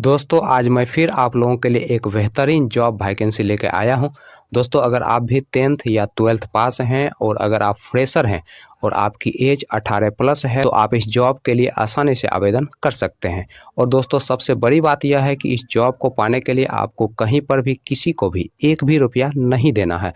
दोस्तों आज मैं फिर आप लोगों के लिए एक बेहतरीन जॉब वैकेंसी लेके आया हूं। दोस्तों अगर आप भी 10th या 12th पास हैं और अगर आप फ्रेशर हैं और आपकी एज 18 प्लस है तो आप इस जॉब के लिए आसानी से आवेदन कर सकते हैं। और दोस्तों सबसे बड़ी बात यह है कि इस जॉब को पाने के लिए आपको कहीं पर भी किसी को भी एक भी रुपया नहीं देना है।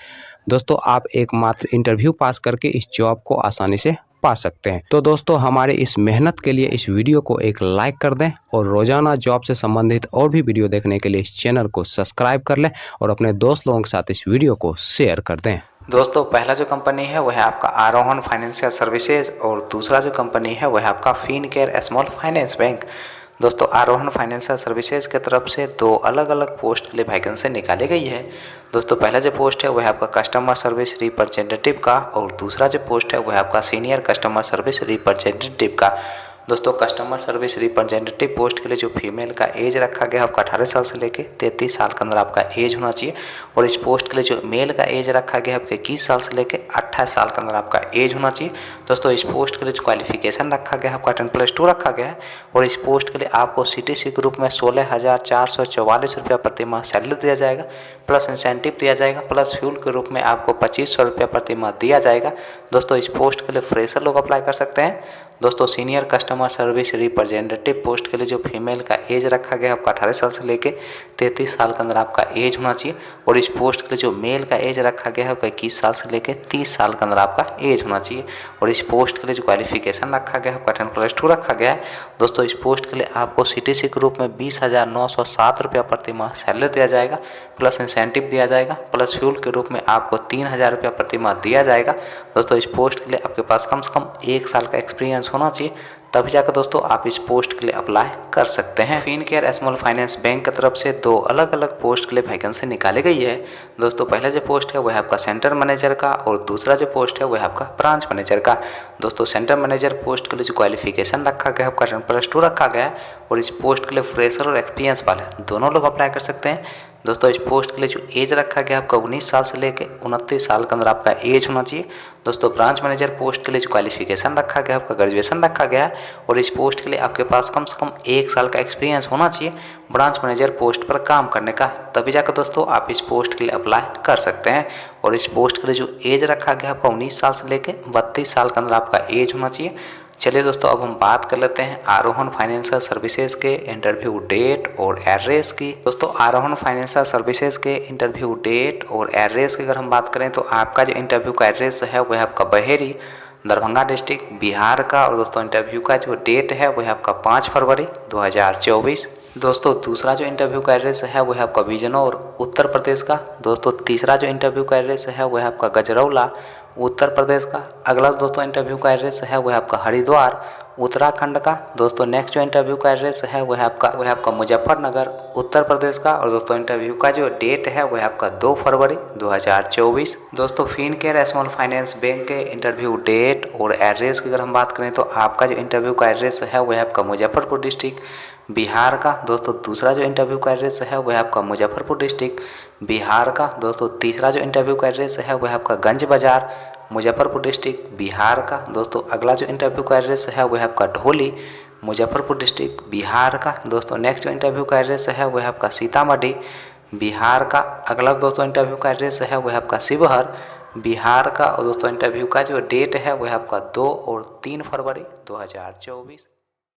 दोस्तों आप एकमात्र इंटरव्यू पास करके इस जॉब को आसानी से पा सकते हैं। तो दोस्तों हमारे इस मेहनत के लिए इस वीडियो को एक लाइक कर दें और रोजाना जॉब से संबंधित और भी वीडियो देखने के लिए इस चैनल को सब्सक्राइब कर लें और अपने दोस्त लोगों के साथ इस वीडियो को शेयर कर दें। दोस्तों पहला जो कंपनी है वह है आपका आरोहन फाइनेंशियल सर्विसेज और दूसरा जो कंपनी है वह है आपका फिनकेयर स्मॉल फाइनेंस बैंक। दोस्तों आरोहन फाइनेंशियल सर्विसेज की तरफ से दो अलग अलग पोस्ट के लिए वैकेंसी निकाली गई है। दोस्तों पहला जो पोस्ट है वह है आपका कस्टमर सर्विस रिप्रेजेंटेटिव का और दूसरा जो पोस्ट है वह है आपका सीनियर कस्टमर सर्विस रिप्रेजेंटेटिव का। दोस्तों कस्टमर सर्विस रिप्रेजेंटेटिव पोस्ट के लिए जो फीमेल का एज रखा गया है आपका 18 साल से लेकर 33 साल के अंदर आपका एज होना चाहिए। और इस पोस्ट के लिए जो मेल का एज रखा गया है आपके 21 साल से लेकर 28 साल के अंदर आपका एज होना चाहिए। दोस्तों इस पोस्ट के लिए जो क्वालिफिकेशन रखा गया है आपका 10+2 रखा गया है। और इस पोस्ट के लिए आपको CTC ग्रुप में 16,444 रुपया प्रति माह सैलरी दिया जाएगा, प्लस इंसेंटिव दिया जाएगा, प्लस फ्यूल के रूप में आपको 2500 रुपया प्रति माह दिया जाएगा। दोस्तों इस पोस्ट के लिए फ्रेशर लोग अप्लाई कर सकते हैं। दोस्तों senior customer service representative post के लिए जो फीमेल का एज रखा गया है आपका 18 साल से लेके 33 साल के अंदर आपका एज होना चाहिए। और इस पोस्ट के लिए जो मेल का एज रखा गया है आपका 21 साल से लेके 30 साल के अंदर आपका एज होना चाहिए। और इस पोस्ट के लिए जो क्वालिफिकेशन रखा गया है आपका 10+2 रखा गया है। दोस्तों इस पोस्ट के लिए आपको CTC ग्रुप में 20,907 रुपया प्रति माह सैलरी दिया जाएगा, प्लस इंसेंटिव दिया जाएगा, प्लस फ्यूल के रूप में आपको 3,000 रुपया प्रति माह दिया जाएगा। दोस्तों इस पोस्ट के लिए आपके पास कम से कम 1 साल का एक्सपीरियंस होना चाहिए, तभी जाकर दोस्तों आप इस पोस्ट के लिए अप्लाई कर सकते हैं। फिनकेयर स्मॉल फाइनेंस बैंक की तरफ से दो अलग अलग पोस्ट के लिए वैकेंसी निकाली गई है। दोस्तों पहला जो पोस्ट है वह है आपका सेंटर मैनेजर का और दूसरा जो पोस्ट है वह है आपका ब्रांच मैनेजर का। दोस्तों सेंटर मैनेजर पोस्ट के लिए जो क्वालिफिकेशन रखा गया है आपका 10+2 रखा गया है। और इस पोस्ट के लिए फ्रेशर और एक्सपीरियंस वाले दोनों लोग अप्लाई कर सकते हैं। दोस्तों इस पोस्ट के लिए जो एज रखा गया आपका 19 साल से लेकर 29 साल के अंदर आपका एज होना चाहिए। दोस्तों ब्रांच मैनेजर पोस्ट के लिए जो क्वालिफिकेशन रखा गया आपका ग्रेजुएशन रखा गया है। और इस पोस्ट के लिए आपके पास कम से कम 1 साल का एक्सपीरियंस होना चाहिए ब्रांच मैनेजर पोस्ट पर काम करने का, तभी जाकर दोस्तों आप इस पोस्ट के लिए अप्लाई कर सकते हैं। और इस पोस्ट के लिए जो एज रखा गया आपका 19 साल से लेकर 32 साल के अंदर आपका एज होना चाहिए। चलिए दोस्तों अब हम बात कर लेते हैं आरोहन फाइनेंशियल सर्विसेज के इंटरव्यू डेट और एड्रेस की। दोस्तों आरोहन फाइनेंशियल सर्विसेज के इंटरव्यू डेट और एड्रेस की अगर हम बात करें तो आपका जो इंटरव्यू का एड्रेस है वह आपका बहेरी दरभंगा डिस्ट्रिक्ट बिहार का। और दोस्तों इंटरव्यू का जो डेट है वह आपका 5 फरवरी 2024। दोस्तों दूसरा जो इंटरव्यू का एड्रेस है वह आपका बिजनौर उत्तर प्रदेश का। दोस्तों तीसरा जो इंटरव्यू का एड्रेस है वह आपका गजरौला उत्तर प्रदेश का। अगला दोस्तों इंटरव्यू का एड्रेस है वह आपका हरिद्वार उत्तराखंड का। दोस्तों नेक्स्ट जो इंटरव्यू का एड्रेस है वह आपका मुजफ्फरनगर उत्तर प्रदेश का। और दोस्तों इंटरव्यू का जो डेट है वह आपका 2 फरवरी 2024। दोस्तों फिनकेयर स्मॉल फाइनेंस बैंक के इंटरव्यू डेट और एड्रेस की अगर हम बात करें तो आपका जो इंटरव्यू का एड्रेस है वह आपका मुजफ्फरपुर डिस्ट्रिक्ट बिहार का। दोस्तों दूसरा जो इंटरव्यू का एड्रेस है वह आपका मुजफ्फरपुर डिस्ट्रिक्ट बिहार का। दोस्तों तीसरा जो इंटरव्यू का एड्रेस है वह आपका गंज बाजार मुजफ्फरपुर डिस्ट्रिक्ट बिहार का। दोस्तों अगला जो इंटरव्यू का एड्रेस है वह आपका ढोली मुजफ्फरपुर डिस्ट्रिक्ट बिहार का। दोस्तों नेक्स्ट जो इंटरव्यू का एड्रेस है वह आपका सीतामढ़ी बिहार का। अगला दोस्तों इंटरव्यू का एड्रेस है वह आपका शिवहर बिहार का। और दोस्तों इंटरव्यू का जो डेट है वह आपका 2 और 3 फरवरी 2024।